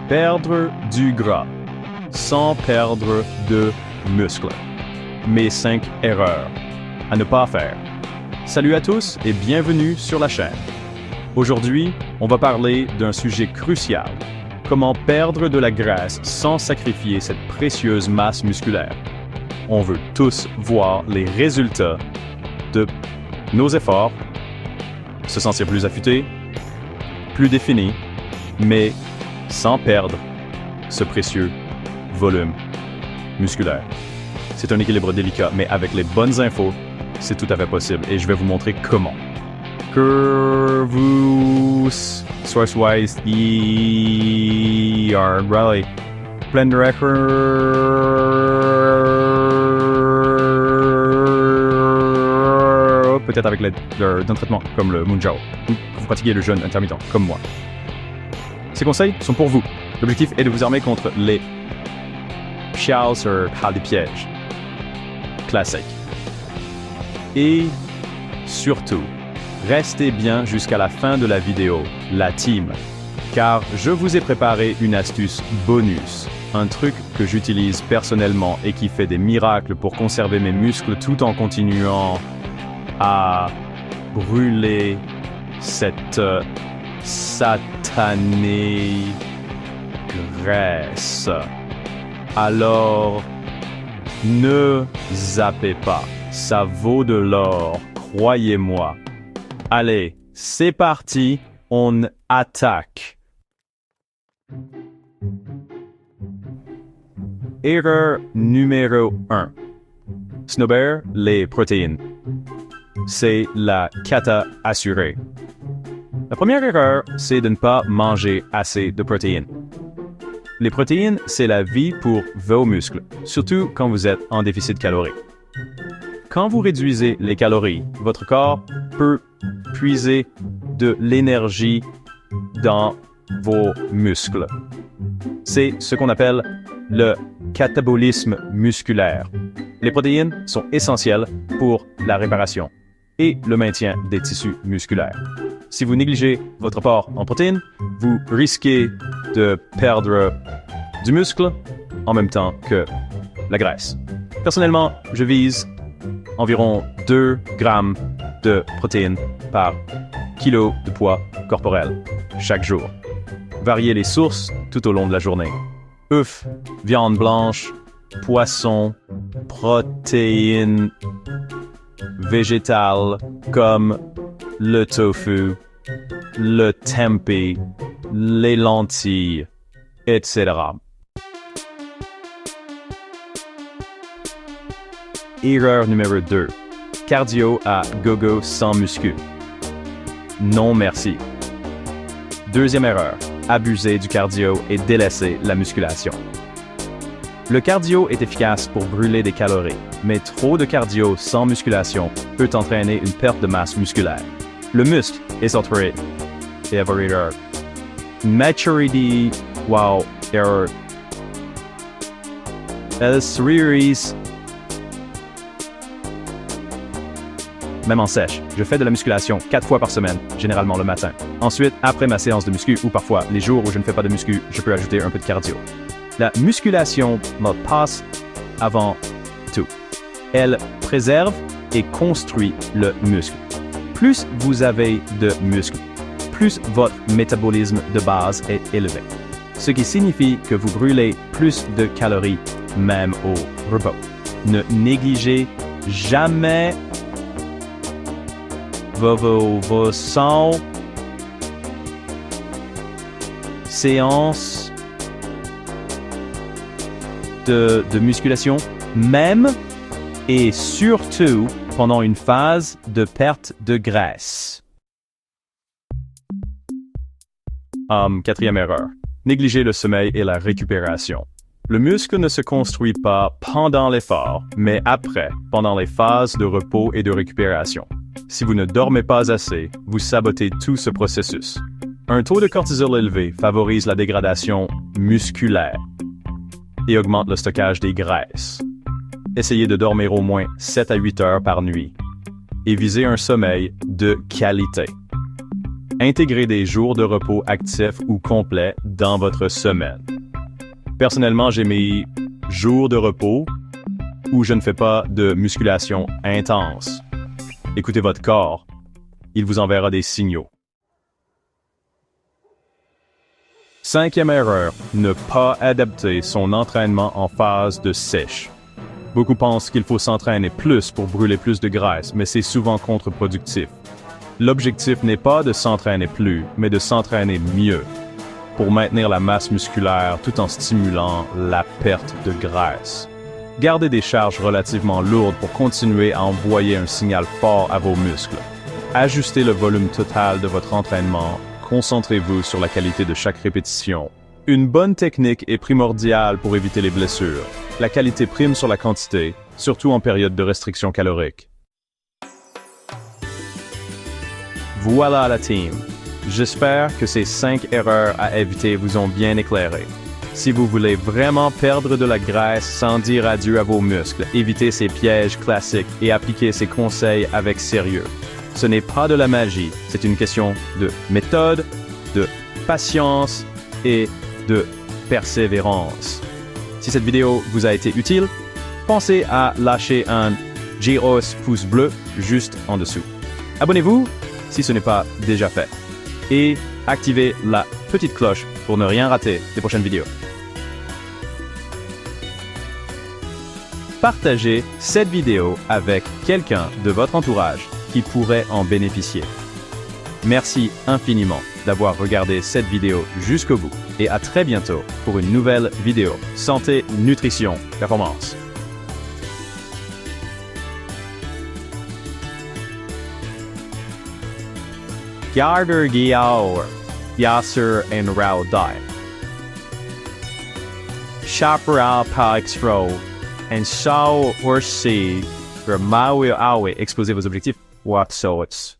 Perdre du gras sans perdre de muscle. Mes 5 erreurs à ne pas faire. Salut à tous et bienvenue sur la chaîne. Aujourd'hui, on va parler d'un sujet crucial. Comment perdre de la graisse sans sacrifier cette précieuse masse musculaire. On veut tous voir les résultats de nos efforts, se sentir plus affûté, plus défini, mais sans perdre ce précieux volume musculaire. C'est un équilibre délicat, mais avec les bonnes infos, c'est tout à fait possible et je vais vous montrer comment. Curvus Sourcewise ER Rally Plein de records, peut-être avec l'aide d'un traitement comme le Moonjaw, ou que vous pratiquez le jeûne intermittent comme moi. Ces conseils sont pour vous. L'objectif est de vous armer contre les pièges sur des pièges classiques. Et surtout, restez bien jusqu'à la fin de la vidéo, la team, car je vous ai préparé une astuce bonus, un truc que j'utilise personnellement et qui fait des miracles pour conserver mes muscles tout en continuant à brûler cette satanée graisse. Alors, ne zappez pas, ça vaut de l'or, croyez-moi. Allez, c'est parti, on attaque. Erreur numéro 1. Snobber les protéines. C'est la cata assurée. La première erreur, c'est de ne pas manger assez de protéines. Les protéines, c'est la vie pour vos muscles, surtout quand vous êtes en déficit calorique. Quand vous réduisez les calories, votre corps peut puiser de l'énergie dans vos muscles. C'est ce qu'on appelle le catabolisme musculaire. Les protéines sont essentielles pour la réparation et le maintien des tissus musculaires. Si vous négligez votre apport en protéines, vous risquez de perdre du muscle en même temps que la graisse. Personnellement, je vise environ 2 grammes de protéines par kilo de poids corporel chaque jour. Variez les sources tout au long de la journée. Œufs, viande blanche, poisson, protéines végétales comme le tofu, le tempeh, les lentilles, etc. Erreur numéro 2. Cardio à gogo sans muscu. Non merci. Deuxième erreur. Abuser du cardio et délaisser la musculation. Le cardio est efficace pour brûler des calories, mais trop de cardio sans musculation peut entraîner une perte de masse musculaire. Le muscle est saturé. Error. Maturity while error. Series. Même en sèche, je fais de la musculation 4 fois par semaine, généralement le matin. Ensuite, après ma séance de muscu ou parfois les jours où je ne fais pas de muscu, je peux ajouter un peu de cardio. La musculation me passe avant tout. Elle préserve et construit le muscle. Plus vous avez de muscles, plus votre métabolisme de base est élevé. Ce qui signifie que vous brûlez plus de calories, même au repos. Ne négligez jamais vos 100 séances de musculation, même et surtout pendant une phase de perte de graisse. Quatrième erreur. Négliger le sommeil et la récupération. Le muscle ne se construit pas pendant l'effort, mais après, pendant les phases de repos et de récupération. Si vous ne dormez pas assez, vous sabotez tout ce processus. Un taux de cortisol élevé favorise la dégradation musculaire et augmente le stockage des graisses. Essayez de dormir au moins 7 à 8 heures par nuit et visez un sommeil de qualité. Intégrez des jours de repos actifs ou complets dans votre semaine. Personnellement, j'ai mes jours de repos où je ne fais pas de musculation intense. Écoutez votre corps. Il vous enverra des signaux. 5e erreur, ne pas adapter son entraînement en phase de sèche. Beaucoup pensent qu'il faut s'entraîner plus pour brûler plus de graisse, mais c'est souvent contre-productif. L'objectif n'est pas de s'entraîner plus, mais de s'entraîner mieux, pour maintenir la masse musculaire tout en stimulant la perte de graisse. Gardez des charges relativement lourdes pour continuer à envoyer un signal fort à vos muscles. Ajustez le volume total de votre entraînement. Concentrez-vous sur la qualité de chaque répétition. Une bonne technique est primordiale pour éviter les blessures. La qualité prime sur la quantité, surtout en période de restriction calorique. Voilà la team. J'espère que ces 5 erreurs à éviter vous ont bien éclairé. Si vous voulez vraiment perdre de la graisse sans dire adieu à vos muscles, évitez ces pièges classiques et appliquez ces conseils avec sérieux. Ce n'est pas de la magie, c'est une question de méthode, de patience et de persévérance. Si cette vidéo vous a été utile, pensez à lâcher un gros pouce bleu juste en dessous. Abonnez-vous si ce n'est pas déjà fait et activez la petite cloche pour ne rien rater des prochaines vidéos. Partagez cette vidéo avec quelqu'un de votre entourage qui pourrait en bénéficier. Merci infiniment d'avoir regardé cette vidéo jusqu'au bout et à très bientôt pour une nouvelle vidéo santé, nutrition, performance. Garder Giaur, Yasser and Raudai. Chaparral Palexro, and Sao Orsi, Maui Awe, exposez vos objectifs. What so it's